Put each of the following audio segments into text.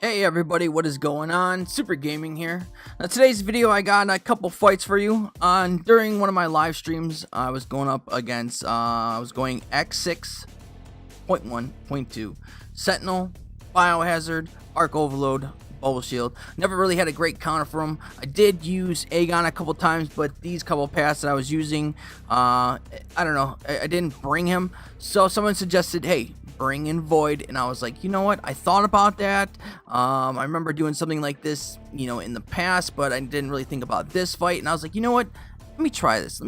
Hey everybody, what is going on? Super Gaming here. Now today's video I got a couple fights for you. During one of my live streams, I was going up against I was going X6.1.2 Sentinel, Biohazard, Arc Overload, Bubble Shield. Never really had a great counter for him. I did use AEGON a couple times, but these couple paths that I was using, I don't know, I didn't bring him. So someone suggested, hey, bring in Void, and I was like, you know what, I thought about that. I remember doing something like this, you know, in the past, but I didn't really think about this fight, and I was like, you know what, let me try this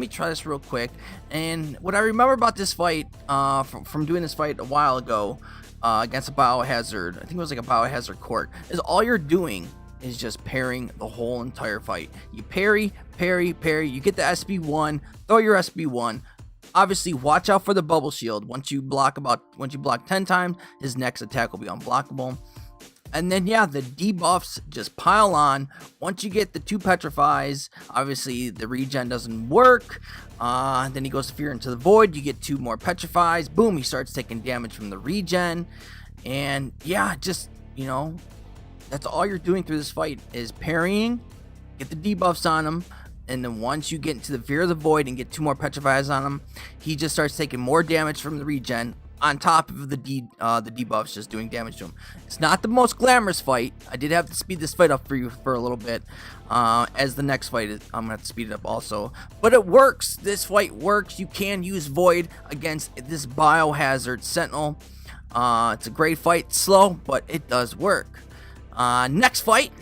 real quick. And what I remember about this fight, from doing this fight a while ago, against a Biohazard, I think it was like a Biohazard court, is all you're doing is just parrying the whole entire fight. You parry, you get the SB1, throw your SB1. Obviously, watch out for the bubble shield. Once you block 10 times, his next attack will be unblockable. And then, yeah, the debuffs just pile on. Once you get the 2 petrifies, obviously the regen doesn't work. Then he goes to Fear into the Void. You get 2 more petrifies. Boom, he starts taking damage from the regen. And yeah, just, you know, that's all you're doing through this fight is parrying, get the debuffs on him. And then once you get into the Fear of the Void and get 2 more petrifies on him, he just starts taking more damage from the regen on top of the debuffs just doing damage to him. It's not the most glamorous fight. I did have to speed this fight up for you for a little bit. As the next fight, I'm going to have to speed it up also. But it works. This fight works. You can use Void against this Biohazard Sentinel. It's a great fight. Slow, but it does work. Next fight,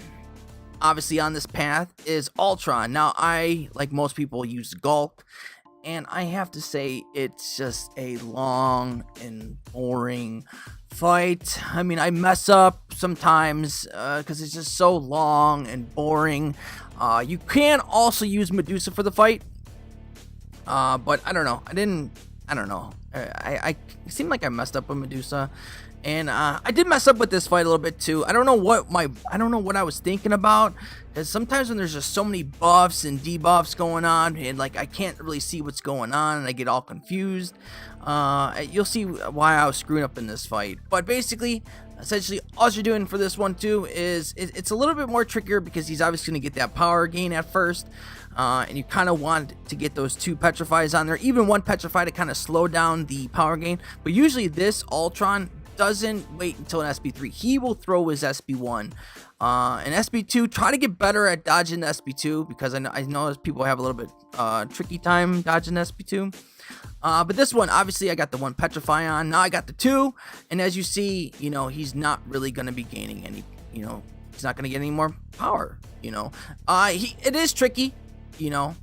obviously on this path, is Ultron. Now, I, like most people, use GULK, and I have to say it's just a long and boring fight. I mean, I mess up sometimes because it's just so long and boring. You can also use Medusa for the fight, but I don't know. I don't know. I seem like I messed up with Medusa. And I did mess up with this fight a little bit too. I don't know what I was thinking about, because sometimes when there's just so many buffs and debuffs going on, and like I can't really see what's going on, and I get all confused. You'll see why I was screwing up in this fight. But basically, essentially, all you're doing for this one too is it's a little bit more trickier because he's obviously going to get that power gain at first. And you kind of want to get those 2 petrifies on there, even 1 petrify to kind of slow down the power gain. But usually this Ultron doesn't wait until an SB3. He will throw his SB1 and SB2. Try to get better at dodging the SB2, because I know people have a little bit tricky time dodging SB2. But this one, obviously, I got the 1 petrify on. Now I got the 2, and as you see, you know, he's not really going to be gaining any. You know, he's not going to get any more power. You know, it is tricky. You know.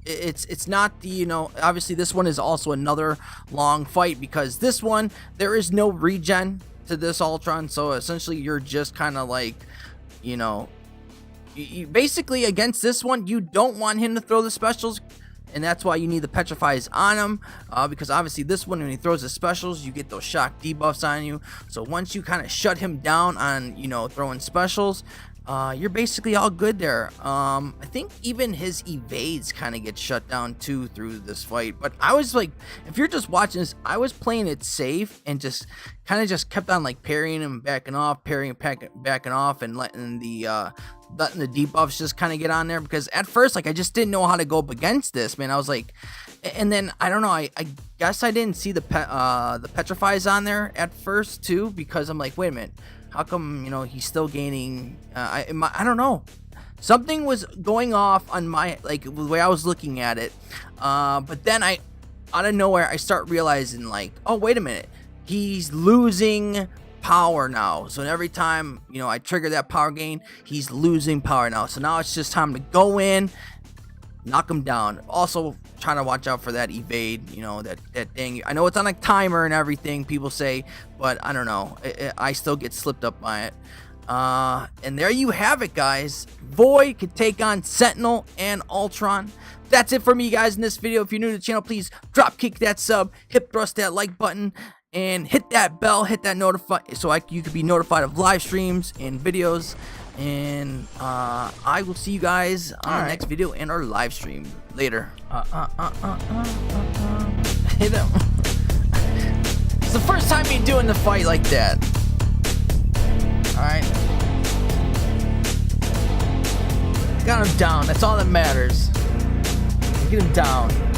It's not the, you know, obviously this one is also another long fight, because this one, there is no regen to this Ultron, so essentially you're just kind of like, you know, you basically against this one, you don't want him to throw the specials, and that's why you need the petrifies on him, because obviously this one, when he throws the specials, you get those shock debuffs on you. So once you kind of shut him down on, you know, throwing specials, you're basically all good there. I think even his evades kind of get shut down too through this fight. But I was like, if you're just watching this, I was playing it safe and just kind of just kept on like parrying him, backing off, parrying, backing off, and letting the debuffs just kind of get on there, because at first, like, I just didn't know how to go up against this, man. I was like, and then I don't know, I guess I didn't see the petrifies on there at first too, because I'm like, wait a minute, how come, you know, he's still gaining? I don't know. Something was going off on my, like, the way I was looking at it. But then out of nowhere, I start realizing, like, oh, wait a minute. He's losing power now. So every time, you know, I trigger that power gain, he's losing power now. So now it's just time to go in, knock him down. Also trying to watch out for that evade, you know, that thing. I know it's on a timer and everything, people say, but I don't know, I still get slipped up by it. And there you have it, guys. Void can take on Sentinel and Ultron. That's it for me, guys, in this video. If you're new to the channel, please drop kick that sub, hip thrust that like button, and hit that bell, hit that notify, so you can be notified of live streams and videos. And I will see you guys on the next video and our live stream later. Hit him. It's the first time me doing the fight like that. Alright. Got him down. That's all that matters. Get him down.